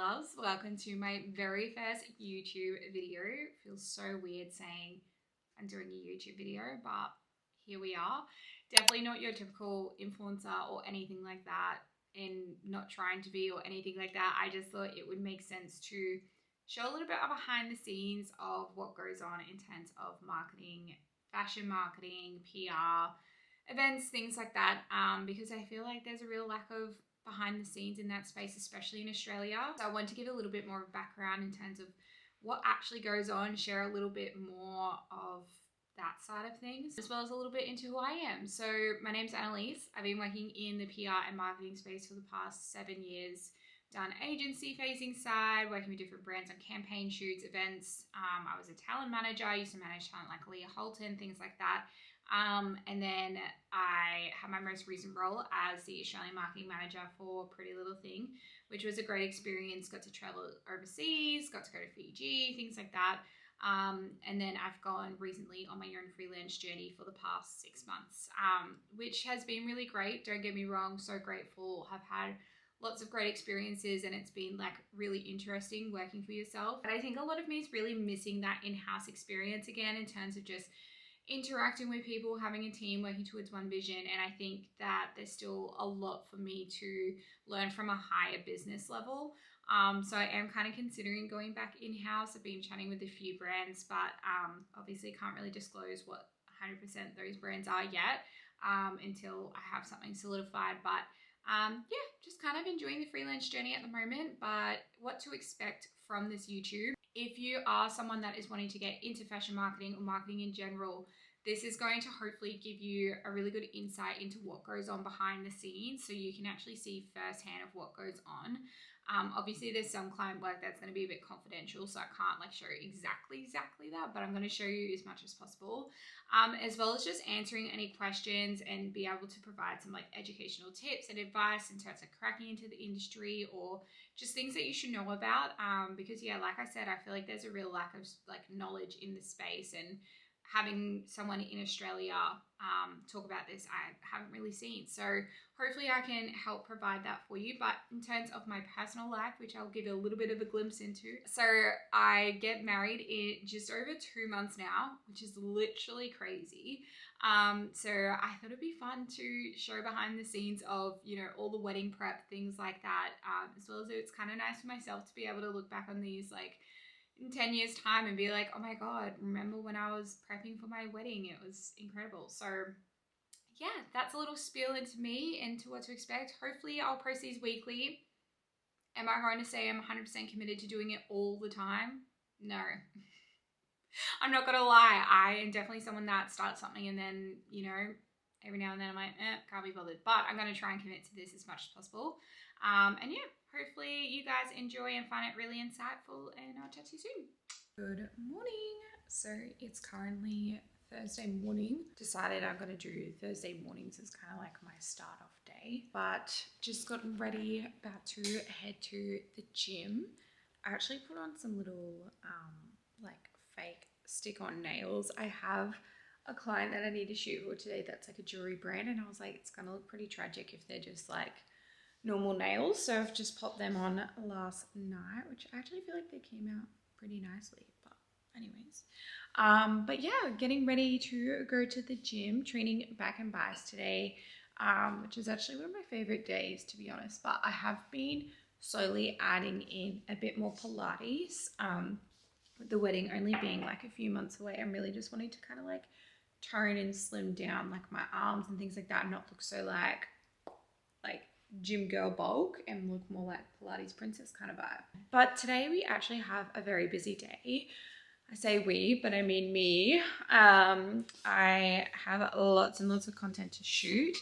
loves, welcome to my very first YouTube video. It feels so weird saying I'm doing a YouTube video, but here we are. Definitely not your typical influencer or anything like that, and not trying to be or anything like that. I just thought it would make sense to show a little bit of behind the scenes of what goes on in terms of marketing, fashion marketing, PR, events, things like that, because I feel like there's a real lack of behind the scenes in that space, especially in Australia. So I want to give a little bit more background in terms of what actually goes on, share a little bit more of that side of things, as well as a little bit into who I am. So my name's Annalise. I've been working in the PR and marketing space for the past 7 years. Done agency facing side, working with different brands on campaign shoots, events. I was a talent manager. I used to manage talent like Leah Holton, things like that. And then I had my most recent role as the Australian marketing manager for Pretty Little Thing, which was a great experience. Got to travel overseas, got to go to Fiji, things like that. And then I've gone recently on my own freelance journey for the past 6 months, which has been really great. Don't get me wrong, so grateful. Have had lots of great experiences, and it's been like really interesting working for yourself. But I think a lot of me is really missing that in-house experience again, in terms of just interacting with people, having a team, working towards one vision. And I think that there's still a lot for me to learn from a higher business level. So I am kind of considering going back in-house. I've been chatting with a few brands, but obviously can't really disclose what 100% those brands are yet until I have something solidified. But yeah, just kind of enjoying the freelance journey at the moment. But what to expect from this YouTube: if you are someone that is wanting to get into fashion marketing or marketing in general, this is going to hopefully give you a really good insight into what goes on behind the scenes, so you can actually see firsthand of what goes on. Obviously there's some client work that's going to be a bit confidential, so I can't like show you exactly that, but I'm going to show you as much as possible, as well as just answering any questions and be able to provide some like educational tips and advice in terms of cracking into the industry, or just things that you should know about, because yeah, like I said, I feel like there's a real lack of like knowledge in this space, and having someone in Australia talk about this, I haven't really seen. So hopefully I can help provide that for you. But in terms of my personal life, which I'll give you a little bit of a glimpse into. So I get married in just over 2 months now, which is literally crazy. So I thought it'd be fun to show behind the scenes of, you know, all the wedding prep, things like that, as well as it's kind of nice for myself to be able to look back on these like in 10 years time and be like, oh my God, remember when I was prepping for my wedding? It was incredible. So yeah, that's a little spiel into me and to what to expect. Hopefully I'll post these weekly. Am I going to say I'm 100% committed to doing it all the time? No. I'm not going to lie. I am definitely someone that starts something and then, you know, every now and then I'm like, can't be bothered. But I'm going to try and commit to this as much as possible. And yeah, hopefully you guys enjoy and find it really insightful, and I'll chat to you soon. Good morning. So it's currently Thursday morning. Decided I'm going to do Thursday mornings as kind of like my start off day, but just gotten ready, about to head to the gym. I actually put on some little like fake stick-on nails. I have a client that I need to shoot for today that's like a jewelry brand, and I was like, it's gonna look pretty tragic if they're just like normal nails. So I've just popped them on last night, which I actually feel like they came out pretty nicely. But anyways, but yeah, getting ready to go to the gym, training back and biceps today, which is actually one of my favorite days, to be honest. But I have been slowly adding in a bit more Pilates, with the wedding only being like a few months away. I'm really just wanting to kind of like tone and slim down like my arms and things like that, and not look so like gym girl bulk, and look more like Pilates princess kind of vibe. But today we actually have a very busy day. I say we, but I mean me. I have lots and lots of content to shoot.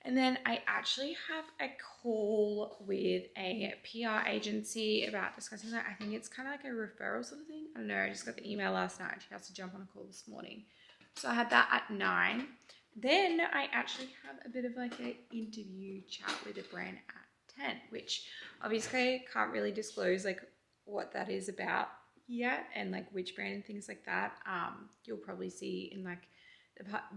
And then I actually have a call with a PR agency about discussing that. I think it's kind of like a referral sort of thing. I don't know. I just got the email last night. She has to jump on a call this morning. So I had that at 9. Then I actually have a bit of like an interview chat with a brand at 10, which obviously I can't really disclose like what that is about yet, and like which brand and things like that. You'll probably see in like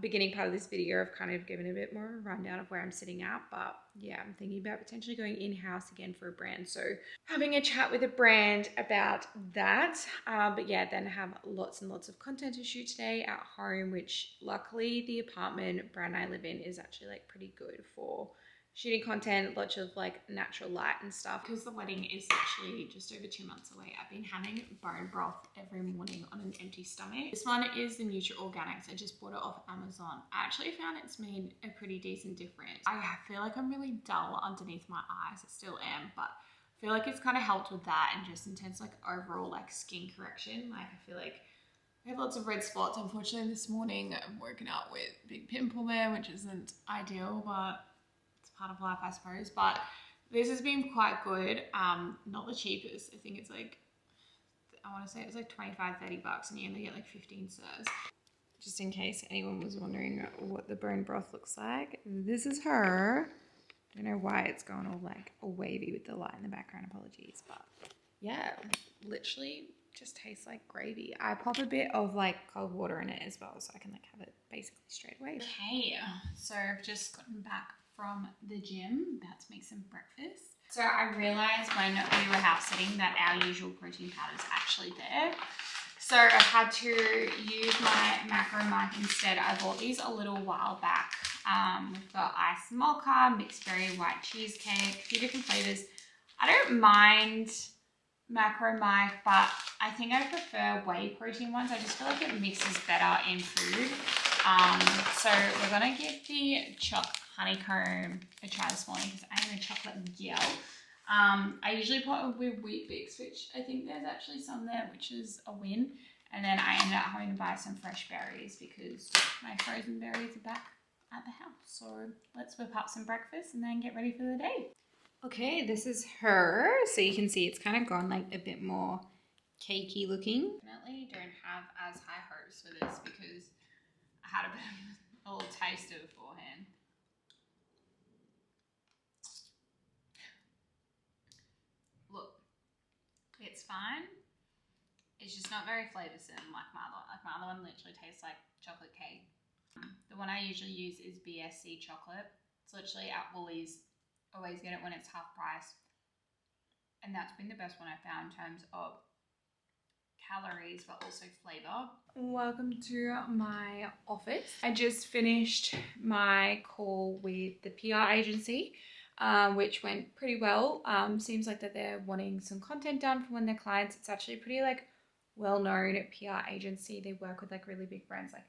beginning part of this video, I've kind of given a bit more of a rundown of where I'm sitting at, but yeah, I'm thinking about potentially going in-house again for a brand. So having a chat with a brand about that. But yeah, then have lots and lots of content to shoot today at home, which luckily the apartment brand I live in is actually like pretty good for shooting content, lots of like natural light and stuff. Because the wedding is actually just over 2 months away, I've been having bone broth every morning on an empty stomach. This one is the Nutri Organics. I just bought it off Amazon. I actually found it's made a pretty decent difference. I feel like I'm really dull underneath my eyes. I still am, but I feel like it's kind of helped with that and just in terms of like overall like skin correction. Like I feel like I have lots of red spots. Unfortunately this morning I'm woken up with a big pimple there, which isn't ideal, but part of life, I suppose. But this has been quite good. Not the cheapest. I think it's like, I want to say it was like 25, 30 bucks and you only get like 15 serves. Just in case anyone was wondering what the bone broth looks like, this is her. I don't know why it's going all like wavy with the light in the background, apologies. But yeah, literally just tastes like gravy. I pop a bit of like cold water in it as well so I can like have it basically straight away. Okay, so I've just gotten back from the gym, about to make some breakfast. So I realized when we were house sitting that our usual protein powder is actually there. So I've had to use my macro mic instead. I bought these a little while back. We've got iced mocha, mixed berry white cheesecake, a few different flavors. I don't mind macro mic, but I think I prefer whey protein ones. I just feel like it mixes better in food. So we're gonna give the choc honeycomb a try this morning because I am a chocolate girl. I usually put it with Wheat Bix, which I think there's actually some there, which is a win. And then I ended up having to buy some fresh berries because my frozen berries are back at the house. So let's whip up some breakfast and then get ready for the day. Okay, this is her. So you can see it's kind of gone like a bit more cakey looking. Definitely don't have as high hopes for this because I had a little taste of it beforehand. Look, it's fine. It's just not very flavoursome like my other one. Like my other one literally tastes like chocolate cake. The one I usually use is BSC chocolate. It's literally at Woolies. Always get it when it's half price. And that's been the best one I found in terms of calories but also flavour. Welcome to my office. I just finished my call with the PR agency, which went pretty well. Seems like that they're wanting some content done for one of their clients. It's actually pretty like well-known PR agency. They work with like really big brands like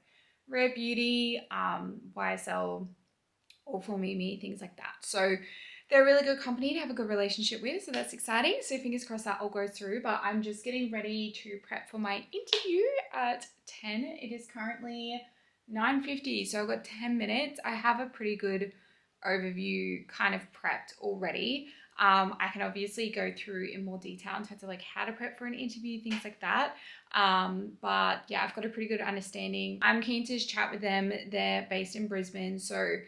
Rare Beauty, YSL, All For Me, things like that. So they're a really good company to have a good relationship with, so that's exciting. So fingers crossed that all goes through, but I'm just getting ready to prep for my interview at 10. It is currently 9:50, so I've got 10 minutes. I have a pretty good overview kind of prepped already. I can obviously go through in more detail in terms of like how to prep for an interview, things like that. But yeah, I've got a pretty good understanding. I'm keen to chat with them. They're based in Brisbane, so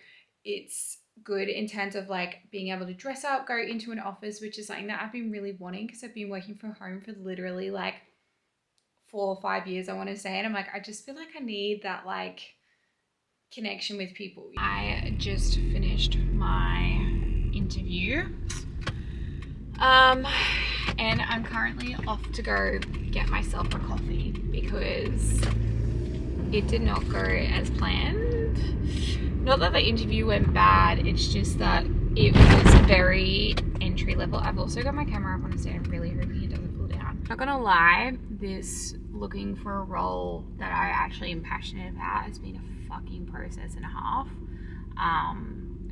it's good in terms of like being able to dress up, go into an office, which is something that I've been really wanting because I've been working from home for literally like 4 or 5 years, I want to say. And I'm like, I just feel like I need that like connection with people. I just finished my interview. And I'm currently off to go get myself a coffee because it did not go as planned. Not that the interview went bad, it's just that it was very entry level. I've also got my camera up on a stand. I'm really hoping it doesn't fall down. Not gonna lie, this looking for a role that I actually am passionate about has been a fucking process and a half.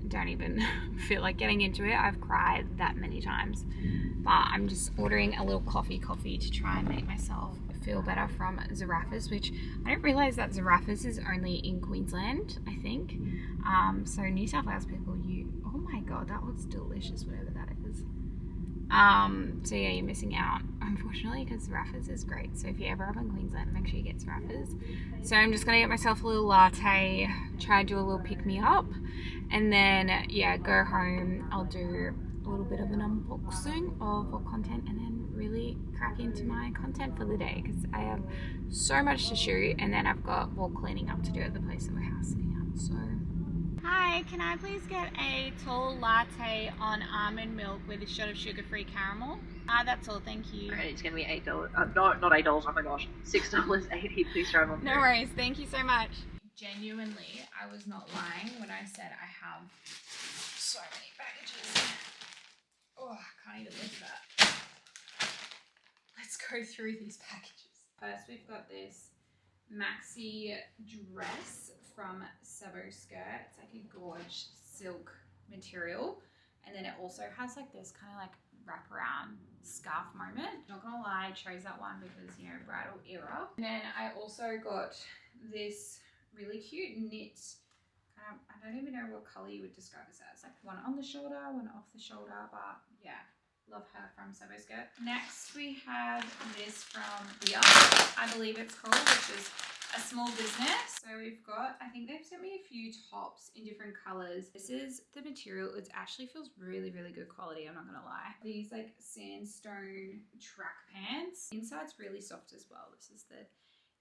Don't even feel like getting into it. I've cried that many times, but I'm just ordering a little coffee to try and make myself feel better from Zarafas, which I didn't realize that Zarafas is only in Queensland, I think. So New South Wales people, oh my god, that looks delicious, whatever that is. So yeah, you're missing out, unfortunately, because Zarafas is great. So if you're ever up in Queensland, make sure you get Zarafas. So I'm just gonna get myself a little latte, try and do a little pick me up, and then yeah, go home. I'll do a little bit of an unboxing of content and then really crack into my content for the day because I have so much to shoot and then I've got more cleaning up to do at the place that we're house sitting at. So, hi, can I please get a tall latte on almond milk with a shot of sugar-free caramel? That's all, thank you. Alright, it's gonna be $8. No, not $8, oh my gosh. $6.80, please drive on. No worries, thank you so much. Genuinely, I was not lying when I said I have so many packages. Oh, I can't even lift that. Let's go through these packages. First, we've got this maxi dress from Sabo Skirt. It's like a gorge silk material. And then it also has like this kind of like wraparound scarf moment. Not gonna lie, I chose that one because, you know, bridal era. And then I also got this really cute knit, I don't even know what color you would describe this as. Like one on the shoulder, one off the shoulder, but yeah, love her from Sabo Skirt. Next we have this from Here, I believe it's called, which is a small business. So we've got, I think they've sent me a few tops in different colors. This is the material. It actually feels really, really good quality, I'm not gonna lie. These like sandstone track pants. Inside's really soft as well. This is the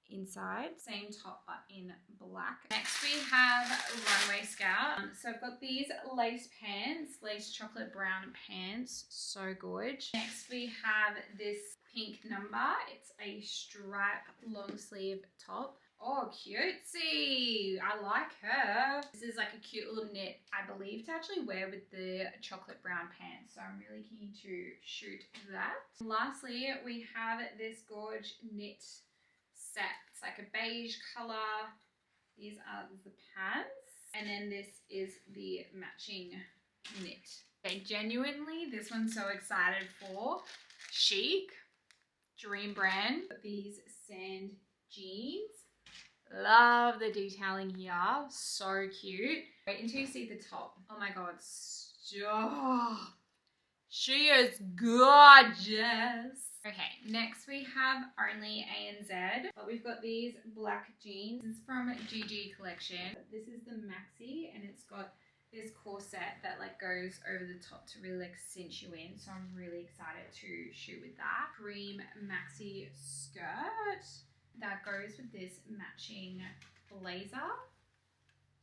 inside, same top but in black. Next we have Runway Scout. So I've got these lace pants, lace chocolate brown pants, so gorge. Next we have this pink number. It's a stripe long sleeve top. Oh, cutesy! I like her. This is like a cute little knit, I believe, to actually wear with the chocolate brown pants. So I'm really keen to shoot that. Lastly, we have this gorge knit set. It's like a beige color. These are the pants. And then this is the matching knit. Okay, genuinely, this one's so excited for. Chic, dream brand. These sand jeans. Love the detailing here. So cute. Wait until you see the top. Oh my god. Oh, she is gorgeous. Okay, next we have only ANZ, but we've got these black jeans. This is from GG Collection. This is the maxi and it's got this corset that like goes over the top to really like cinch you in. So I'm really excited to shoot with that. Cream maxi skirt that goes with this matching blazer.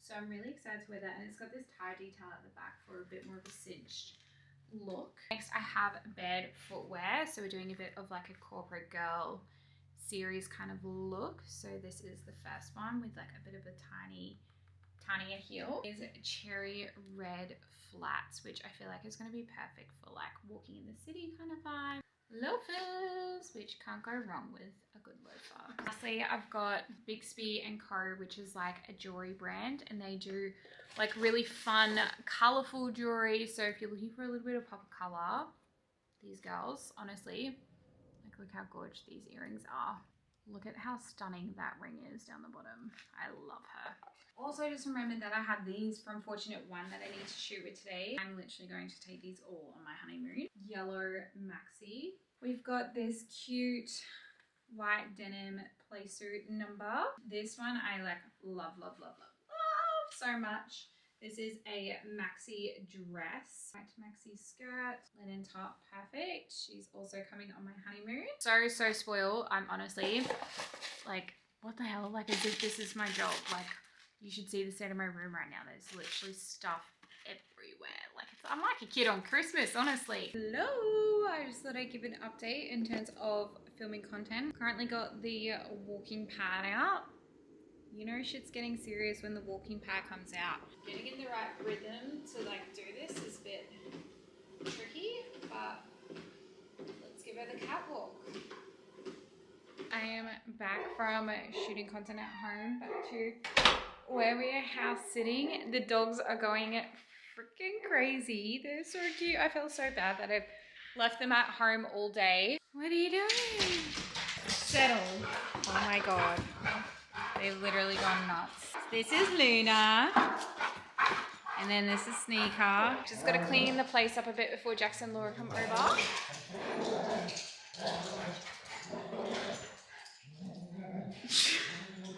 So I'm really excited to wear that, and it's got this tie detail at the back for a bit more of a cinched look. Next I have bed footwear. So we're doing a bit of like a corporate girl series kind of look. So this is the first one with like a bit of a tinier heel. Is cherry red flats, which I feel like is going to be perfect for like walking in the city kind of vibe. Loafers, which can't go wrong with a good loafer. Lastly, I've got Bixby & Co, which is like a jewelry brand, and they do like really fun, colorful jewelry. So if you're looking for a little bit of pop of color, these girls, honestly, like look how gorgeous these earrings are. Look at how stunning that ring is down the bottom. I love her. Also, just remember that I have these from Fortunate One that I need to shoot with today. I'm literally going to take these all on my honeymoon. Yellow maxi. We've got this cute white denim play suit number. This one I like love so much. This is a maxi dress. White maxi skirt, linen top, perfect. She's also coming on my honeymoon. So spoiled. I'm honestly like, what the hell? Like as if this is my job. Like, you should see the state of my room right now. There's literally stuff everywhere. Like I'm like a kid on Christmas, honestly. Hello, I just thought I'd give an update in terms of filming content. Currently got the walking pad out. You know shit's getting serious when the walking pad comes out. Getting in the right rhythm to like do this is a bit tricky, but let's give her the catwalk. I am back from shooting content at home, back to where we are house sitting. The dogs are going freaking crazy. They're so cute. I feel so bad that I've left them at home all day. What are you doing? Settle. Oh my god. They've literally gone nuts. This is Luna. And then this is Sneaker. Just gotta clean the place up a bit before Jackson and Laura come over.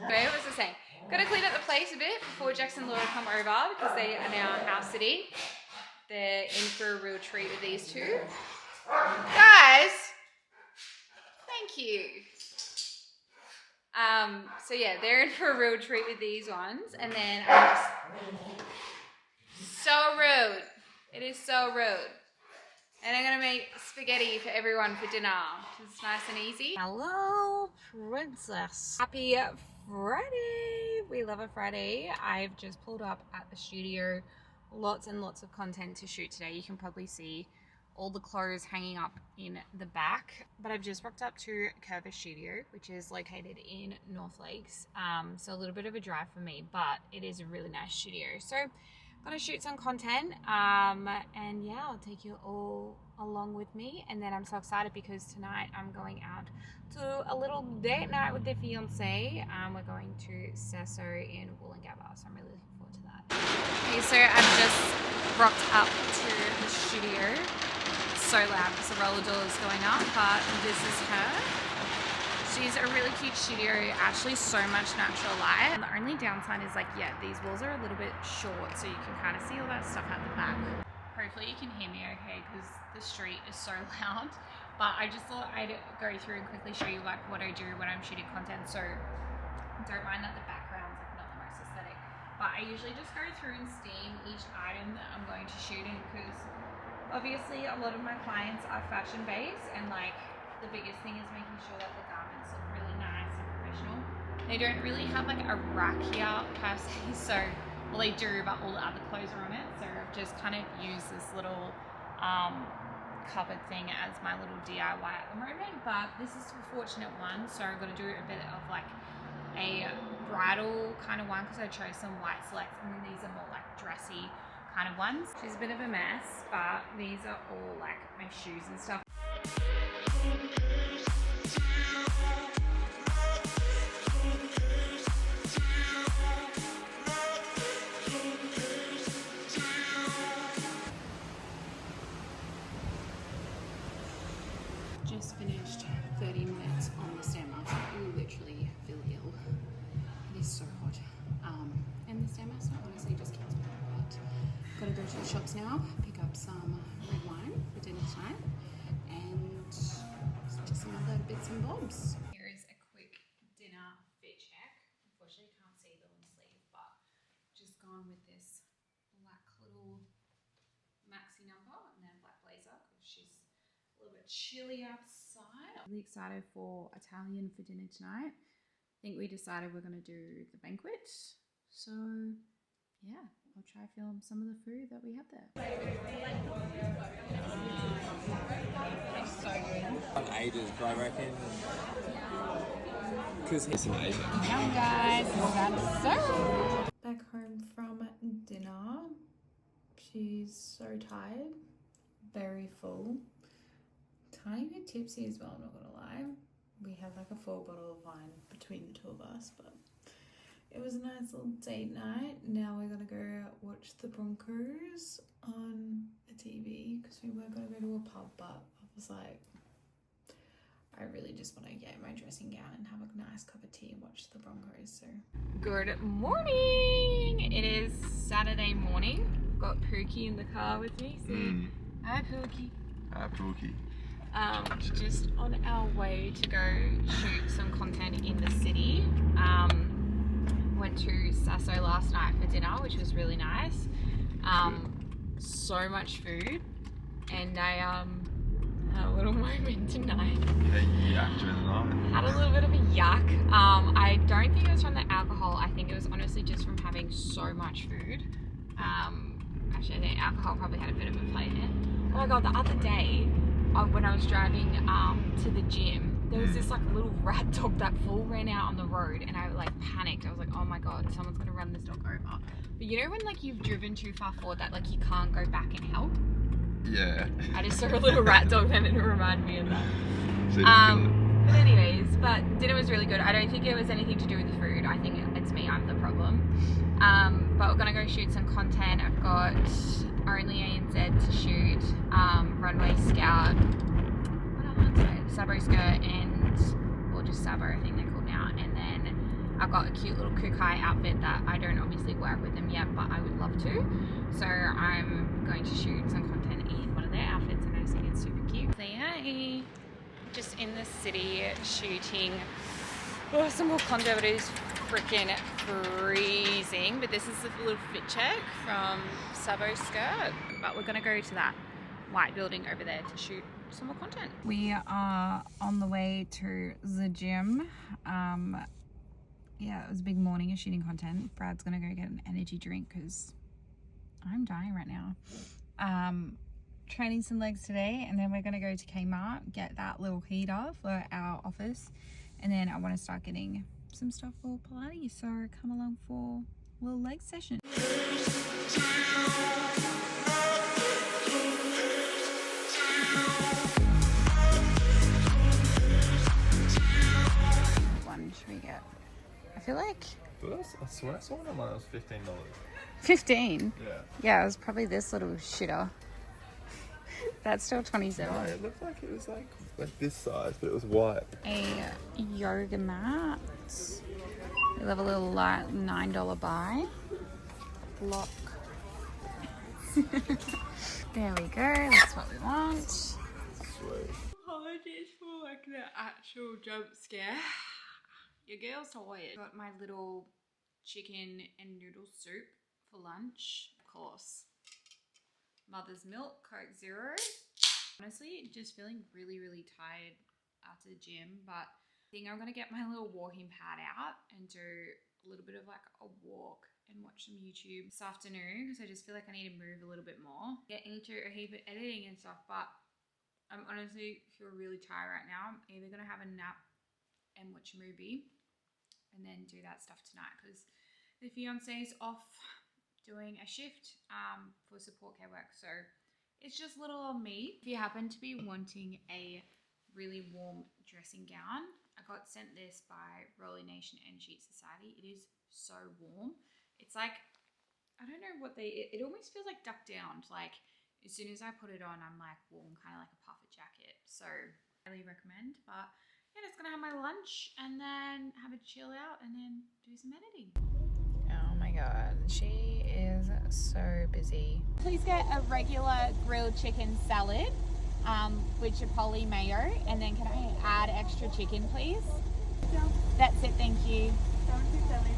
Okay, what was I saying? Gotta clean up the place a bit before Jackson and Laura come over because they are now house sitting. they're in for a real treat with these two. Guys, thank you. So yeah, they're in for a real treat with these ones. And then I'm just so rude. It is so rude. And I'm gonna make spaghetti for everyone for dinner. It's nice and easy. Hello, princess. Happy Friday. We love a Friday. I've just pulled up at the studio. Lots and lots of content to shoot today. You can probably see all the clothes hanging up in the back, but I've just rocked up to Curve Studio, which is located in North Lakes. So a little bit of a drive for me, but it is a really nice studio. So I'm gonna shoot some content, and yeah, I'll take you all along with me. And then I'm so excited because tonight I'm going out to a little date night with the fiance. We're going to Sasso in Wollongabba, so I'm really looking forward to that. Okay, so I've just rocked up to the studio. So loud because the roller door is going up, but this is her. She's a really cute studio, actually so much natural light. And the only downside is like, yeah, these walls are a little bit short, so you can kind of see all that stuff at the back. Hopefully you can hear me okay because the street is so loud. But I just thought I'd go through and quickly show you like what I do when I'm shooting content. So don't mind that the background's like not the most aesthetic. But I usually just go through and steam each item that I'm going to shoot in because obviously a lot of my clients are fashion based, and like the biggest thing is making sure that the garments look really nice and professional. They don't really have like a rack here per se, so well they do, but all the other clothes are on it. So I've just kind of used this little cupboard thing as my little DIY at the moment. But this is a fortunate one, so I've got to do a bit of like a bridal kind of one because I chose some white selects, and then these are more like dressy kind of ones. She's a bit of a mess, but these are all like my shoes and stuff. Just finished 30 minutes on the Stairmaster. I literally feel ill. It is so hot. And the Stairmaster honestly just kills me. Gotta go to the shops now, pick up some red wine for dinner tonight, and just some other bits and bobs. Here is a quick dinner fit check. Unfortunately, you can't see the long sleeve, but just gone with this black little maxi number and then black blazer because she's a little bit chilly outside. I'm really excited for Italian for dinner tonight. I think we decided we're going to do the banquet, so yeah, I'll try to film some of the food that we have there. It's so good. On ages, I reckon. Because he's amazing. Yum, guys. So back home from dinner. She's so tired, very full, tiny bit tipsy as well, I'm not gonna lie. We had like a full bottle of wine between the two of us, but it was a nice little date night. Now we're gonna go watch the Broncos on the TV because we were gonna go to a pub, but I was like, I really just want to get my dressing gown and have a nice cup of tea and watch the Broncos. So good morning. It is Saturday morning. I've got Pookie in the car with me. So hi Pookie. Hi Pookie. Just on our way to go shoot some content in the city. Went to Sasso last night for dinner, which was really nice. So much food, and I had a little moment tonight. Had a little bit of a yuck. I don't think it was from the alcohol. I think it was honestly just from having so much food. Actually, I think alcohol probably had a bit of a play in it. Oh my god, the other day when I was driving to the gym, there was this like little rat dog that full ran out on the road, and I like panicked. I was like, oh my god, someone's gonna run this dog over. But you know when like you've driven too far forward that like you can't go back and help? Yeah. I just saw a little rat dog then and it reminded me of that. But anyways, dinner was really good. I don't think it was anything to do with the food. I think it's me, I'm the problem. But we're gonna go shoot some content. I've got Only ANZ to shoot, Runway Scout, what else? Sabo Skirt or just Sabo, I think they're called now. And then I've got a cute little Kukai outfit that I don't obviously wear with them yet, but I would love to. So I'm going to shoot some content in one of their outfits and I just think it's super cute. Say hey. Just in the city shooting some more content, but it is freaking freezing. But this is a little fit check from Sabo Skirt. But we're gonna go to that white building over there to shoot some more content. We are on the way to the gym. Yeah, it was a big morning of shooting content. Brad's gonna go get an energy drink because I'm dying right now. Training some legs today, and then we're gonna go to Kmart, get that little heater for our office, and then I want to start getting some stuff for Pilates, so come along for a little leg session. One should we get? I feel like I swear I saw one online, it was $15. 15. Yeah. Yeah, it was probably this little shitter. That's still 27. No, it looked like it was like this size, but it was white. A yoga mat. We have a little light $9 buy. Block. There we go. That's what we want. Sweet. Apologies for like the actual jump scare. Your girl's tired. Got my little chicken and noodle soup for lunch. Of course. Mother's milk, Coke Zero. Honestly, just feeling really, really tired after the gym, but I think I'm gonna get my little walking pad out and do a little bit of like a walk and watch some YouTube this afternoon because I just feel like I need to move a little bit more. Get into a heap of editing and stuff, but I'm honestly feel really tired right now. I'm either gonna have a nap and watch a movie and then do that stuff tonight because the fiance's off doing a shift for support care work, so it's just little old me. If you happen to be wanting a really warm dressing gown, I got sent this by Rolly Nation and Sheet Society. It is so warm. It's like, I don't know what it almost feels like duck down. Like as soon as I put it on, I'm like warm, kind of like a puffer jacket. So highly recommend. But yeah, just gonna have my lunch and then have a chill out and then do some editing. Oh my god, she is so busy. Please get a regular grilled chicken salad with chipotle mayo, and then can I add extra chicken, please? Yeah. That's it, thank you.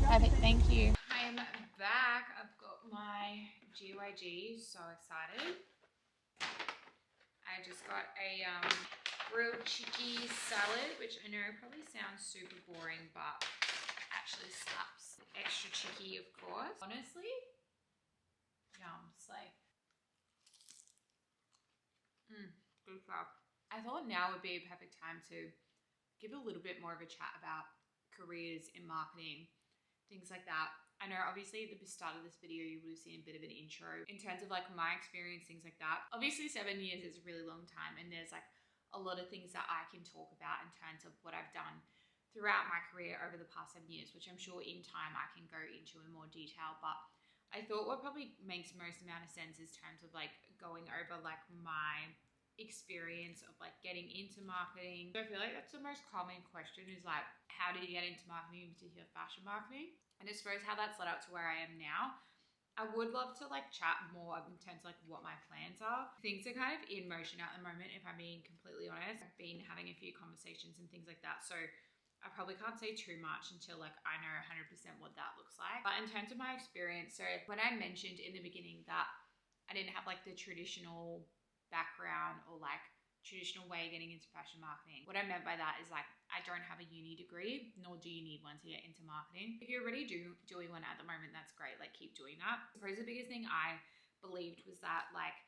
Perfect, thank you. I'm back. I've got my GYG, so excited. I just got a grilled chicky salad, which I know probably sounds super boring, but actually slaps. Extra chicky, of course. Honestly, yum. Slay. Good stuff. I thought now would be a perfect time to give a little bit more of a chat about careers in marketing, things like that. I know obviously at the start of this video you would have seen a bit of an intro in terms of like my experience, things like that. Obviously 7 years is a really long time and there's like a lot of things that I can talk about in terms of what I've done throughout my career over the past 7 years, which I'm sure in time I can go into in more detail. But I thought what probably makes most amount of sense is terms of like going over like my experience of like getting into marketing. So I feel like that's the most common question is like, how did you get into marketing, in particular fashion marketing? And I suppose how that's led up to where I am now. I would love to like chat more in terms of like what my plans are. Things are kind of in motion at the moment, if I'm being completely honest. I've been having a few conversations and things like that. So I probably can't say too much until like I know 100% what that looks like. But in terms of my experience, so when I mentioned in the beginning that I didn't have like the traditional background or like traditional way of getting into fashion marketing, what I meant by that is like I don't have a uni degree, nor do you need one to get into marketing. If you're already doing one at the moment, that's great, like keep doing that. I suppose the biggest thing I believed was that like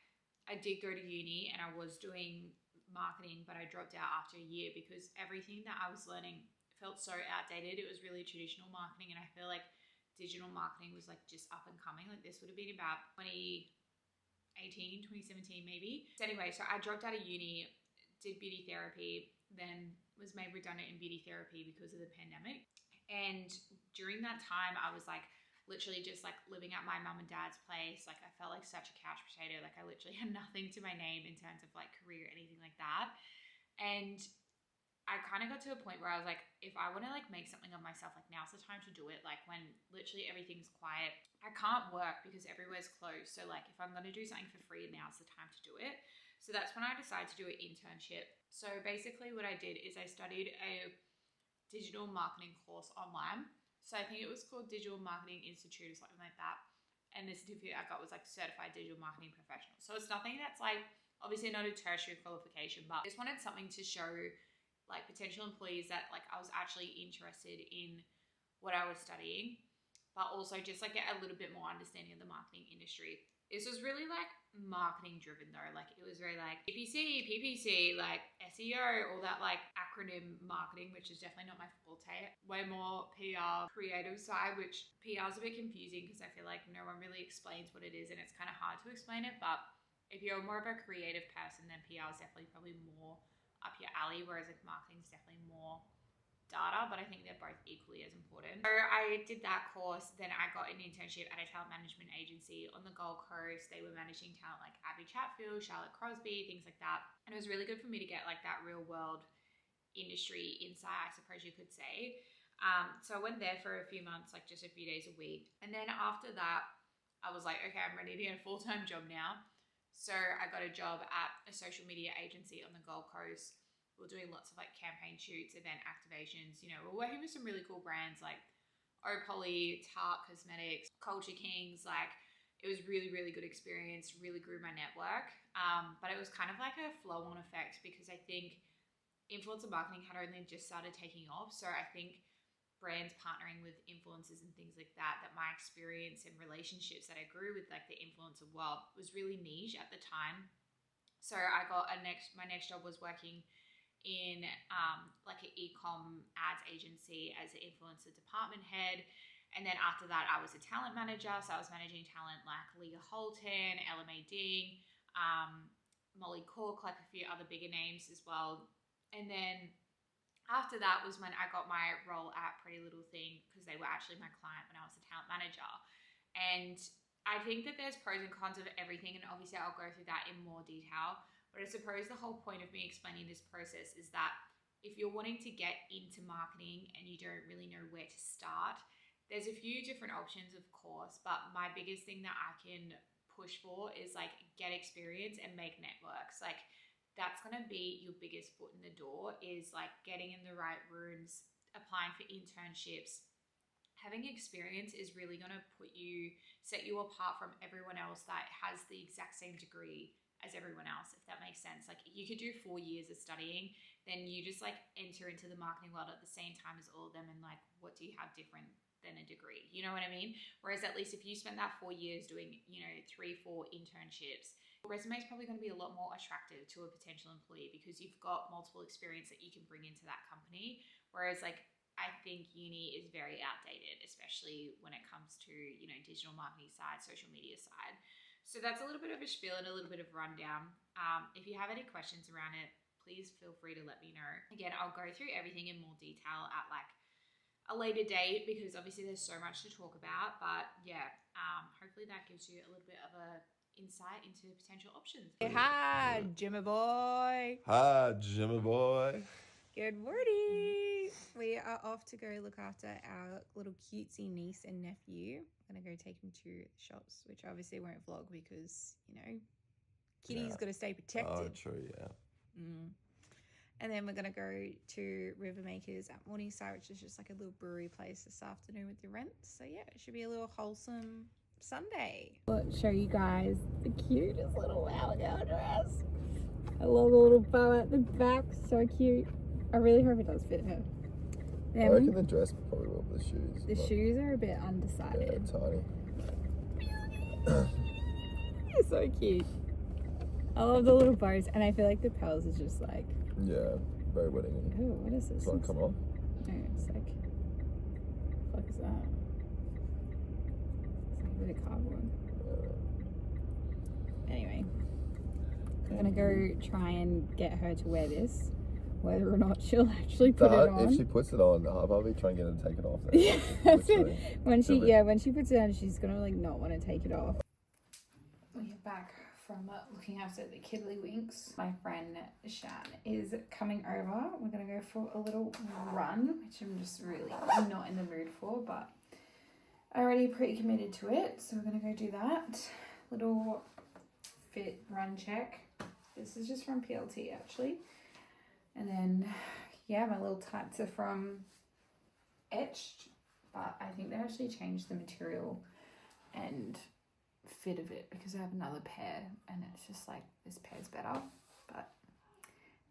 I did go to uni and I was doing marketing, but I dropped out after a year because everything that I was learning felt so outdated. It was really traditional marketing, and I feel like digital marketing was like just up and coming. Like this would have been about 2018, 2017 maybe. So anyway, so I dropped out of uni, did beauty therapy, then was made redundant in beauty therapy because of the pandemic. And during that time, I was like literally just like living at my mum and dad's place. Like I felt like such a couch potato. Like I literally had nothing to my name in terms of like career, anything like that. And I kind of got to a point where I was like, if I want to like make something of myself, like now's the time to do it. Like when literally everything's quiet, I can't work because everywhere's closed. So like if I'm going to do something for free, now's the time to do it. So that's when I decided to do an internship. So basically what I did is I studied a digital marketing course online. So I think it was called Digital Marketing Institute or something like that. And the certificate I got was like Certified Digital Marketing Professional. So it's nothing that's like, obviously not a tertiary qualification, but I just wanted something to show like potential employees that like I was actually interested in what I was studying, but also just like get a little bit more understanding of the marketing industry. This was really like marketing driven though. Like it was very like PPC, PPC, like SEO, all that like acronym marketing, which is definitely not my forte. Way more PR, creative side, which PR is a bit confusing because I feel like no one really explains what it is and it's kind of hard to explain it. But if you're more of a creative person, then PR is definitely probably more up your alley, whereas like marketing is definitely more data, but I think they're both equally as important. So I did that course, then I got an internship at a talent management agency on the Gold Coast. They were managing talent like Abby Chatfield, Charlotte Crosby, things like that. And it was really good for me to get like that real world industry insight, I suppose you could say. So I went there for a few months, like just a few days a week. And then after that, I was like, okay, I'm ready to get a full-time job now. So I got a job at a social media agency on the Gold Coast. We're doing lots of like campaign shoots, event activations. You know, we're working with some really cool brands like Opoly, Tarte Cosmetics, Culture Kings. Like it was really, really good experience, really grew my network. But it was kind of like a flow-on effect because I think influencer marketing had only just started taking off. So I think brands partnering with influencers and things like that, that my experience and relationships that I grew with like the influencer world was really niche at the time. So I got my next job was working in like an e-com ads agency as an influencer department head. And then after that, I was a talent manager. So I was managing talent like Leah Holton, LMA Ding, Molly Cork, like a few other bigger names as well. And then after that was when I got my role at Pretty Little Thing because they were actually my client when I was a talent manager. And I think that there's pros and cons of everything. And obviously I'll go through that in more detail. But I suppose the whole point of me explaining this process is that if you're wanting to get into marketing and you don't really know where to start, there's a few different options, of course. But my biggest thing that I can push for is like get experience and make networks. Like that's going to be your biggest foot in the door is like getting in the right rooms, applying for internships. Having experience is really going to set you apart from everyone else that has the exact same degree as everyone else, if that makes sense. Like you could do 4 years of studying, then you just like enter into the marketing world at the same time as all of them. And like, what do you have different than a degree? You know what I mean? Whereas at least if you spend that 4 years doing, 3-4 internships, your resume is probably going to be a lot more attractive to a potential employee because you've got multiple experience that you can bring into that company. Whereas like, I think uni is very outdated, especially when it comes to, digital marketing side, social media side. So that's a little bit of a spiel and a little bit of rundown. If you have any questions around it, please feel free to let me know. Again, I'll go through everything in more detail at like a later date because obviously there's so much to talk about. But yeah, hopefully that gives you a little bit of a insight into potential options. Hi, Jimmy boy. Hi, Jimmy boy. Good morning. We are off to go look after our little cutesy niece and nephew. I'm going to go take them to the shops, which obviously won't vlog because, kitty's got to stay protected. Oh, true, yeah. And then we're going to go to Rivermakers at Morningside, which is just like a little brewery place this afternoon with the rents. So yeah, it should be a little wholesome Sunday. Let's show you guys the cutest little wow girl dress. I love the little bow at the back, so cute. I really hope it does fit her. I reckon the dress probably will, the shoes. The shoes are a bit undecided. Yeah, tiny. You're so cute. I love the little bows, and I feel like the pearls is just like... Yeah, very wedding. Oh, what is this? Does one come off? No, it's like... What the fuck is that? It's like a bit of cardboard. Anyway. I'm gonna go try and get her to wear this. Whether or not she'll actually put it on. If she puts it on, I'll probably try and get her to take it off. Yeah, that's it. When she puts it on, she's gonna like not want to take it off. We're back from looking after the Kiddlywinks. My friend Shan is coming over. We're gonna go for a little run, which I'm just really not in the mood for, but I already pre-committed to it, so we're gonna go do that. Little fit run check. This is just from PLT actually. And then, yeah, my little tights are from Etched, but I think they actually changed the material and fit of it because I have another pair and it's just like this pair's better. But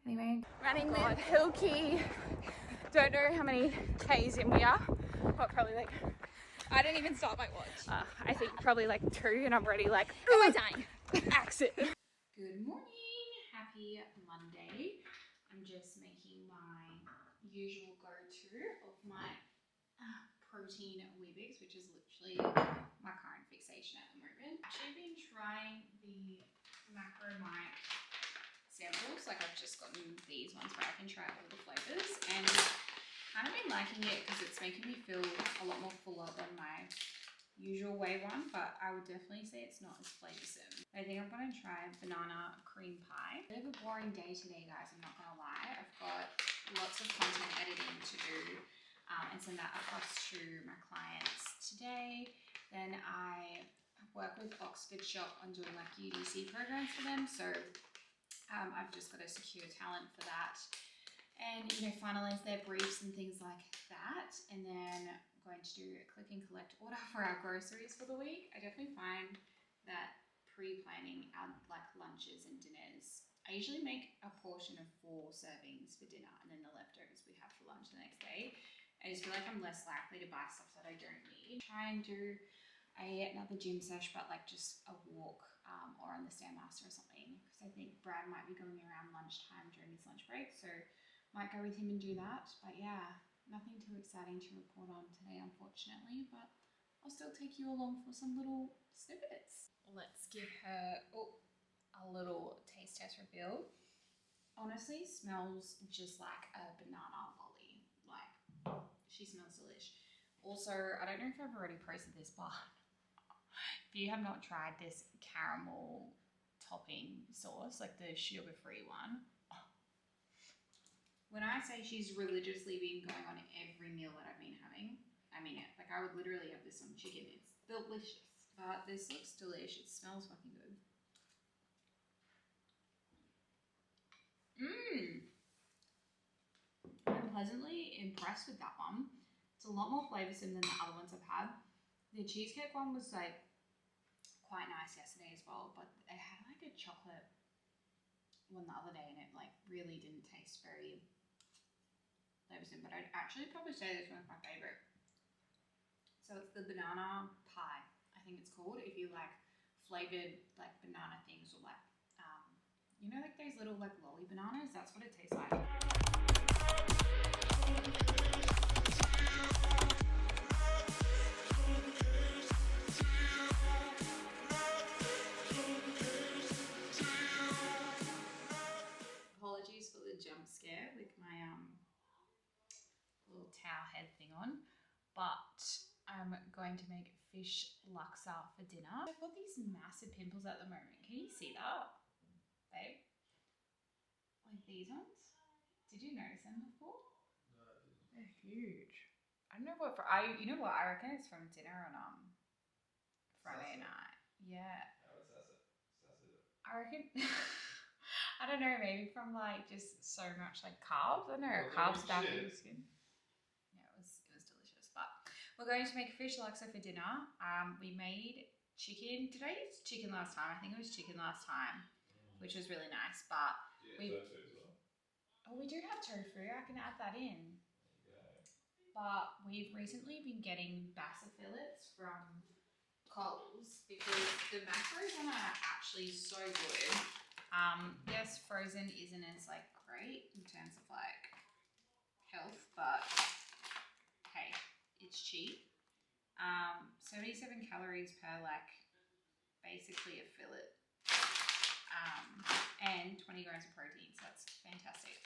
anyway, running with Hilky. Don't know how many K's in we are, but probably like, I didn't even start my watch. I think probably like 2 and I'm already like, oh, am I dying? Exit. Good morning, happy Monday. I'm just making my usual go-to of my protein Weetabix, which is literally my current fixation at the moment. I've actually been trying the macro Mike samples, like I've just gotten these ones where I can try all the flavors, and kind of been liking it because it's making me feel a lot more fuller than my usual whey one, but I would definitely say it's not as flavoursome. I think I'm going to try banana cream pie. Bit of a boring day today, guys, I'm not going to lie. I've got lots of content editing to do and send that across to my clients today. Then I work with Oxford Shop on doing like UDC programs for them, so I've just got to secure talent for that and, you know, finalise their briefs and things like that. And then I'm going to do a click and collect order for our groceries for the week. I definitely find that pre-planning our like lunches and dinners, I usually make a portion of 4 servings for dinner and then the leftovers we have for lunch the next day. I just feel like I'm less likely to buy stuff that I don't need. Try and do another gym sesh, but like just a walk or on the Stairmaster or something, because I think Brad might be going around lunchtime during his lunch break, so might go with him and do that. But yeah, nothing too exciting to report on today, unfortunately, but I'll still take you along for some little snippets. Let's give her a little taste test reveal. Honestly, smells just like a banana lolly. Like, she smells delish. Also, I don't know if I've already posted this, but if you have not tried this caramel topping sauce, like the sugar-free one, when I say she's religiously been going on every meal that I've been having, I mean it. Like, I would literally have this on chicken. It's delicious. But this looks delish. It smells fucking good. I'm pleasantly impressed with that one. It's a lot more flavoursome than the other ones I've had. The cheesecake one was like quite nice yesterday as well, but I had like a chocolate one the other day and it like really didn't taste very flavoursome, but I'd actually probably say this one's my favourite. So it's the banana pie, I think it's called, if you like flavoured like banana things, or like, you know, like those little like lolly bananas, that's what it tastes like. Apologies for the jump scare with my little towel head thing on, but I'm going to make fish laksa for dinner. I've got these massive pimples at the moment. Can you see that, babe? Like these ones? Did you notice them before? No, I didn't. They're huge. I don't know what you know what, I reckon it's from dinner on Friday night. Yeah. How is that? I reckon I don't know, maybe from like just so much like carbs. I don't know, carbs bad for your skin. Yeah, it was delicious. But we're going to make fish laksa for dinner. We made chicken. Did I use chicken last time? I think it was chicken last time, which was really nice. But tofu as well. Oh, we do have tofu. I can add that in. But we've recently been getting bassa fillets from Coles because the macros on are actually so good. Yes, frozen isn't as like great in terms of like health, but hey, it's cheap. 77 calories per like basically a fillet, and 20 grams of protein, so that's fantastic.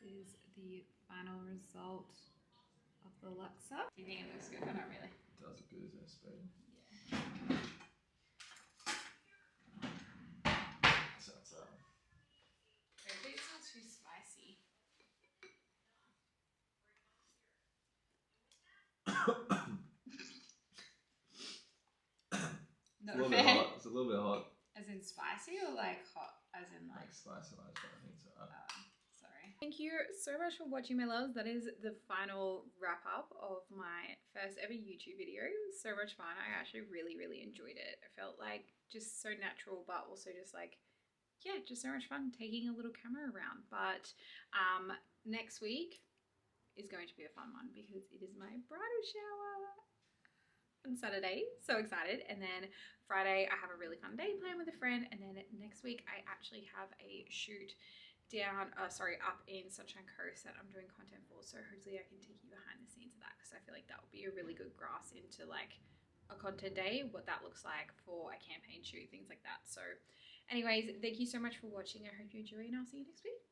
This is the final result of the Luxor. Do you think it looks good or not really? Does look good, isn't it, Speed? Yeah. Sounds Hopefully it's not too spicy. It's a little bit hot. It's a little bit hot. As in spicy or like hot as in like spicy, I don't think so. sorry. Thank you so much for watching, my loves. That is the final wrap up of my first ever YouTube video. It was so much fun. I actually really enjoyed it. I felt like just so natural, but also just like, yeah, just so much fun taking a little camera around. But next week is going to be a fun one because it is my bridal shower on Saturday. So excited. And then Friday I have a really fun day planned with a friend, and then next week I actually have a shoot down up in Sunshine Coast that I'm doing content for, so hopefully I can take you behind the scenes of that, because I feel like that would be a really good grasp into like a content day, what that looks like for a campaign shoot, things like that. So anyways, thank you so much for watching. I hope you enjoy, and I'll see you next week.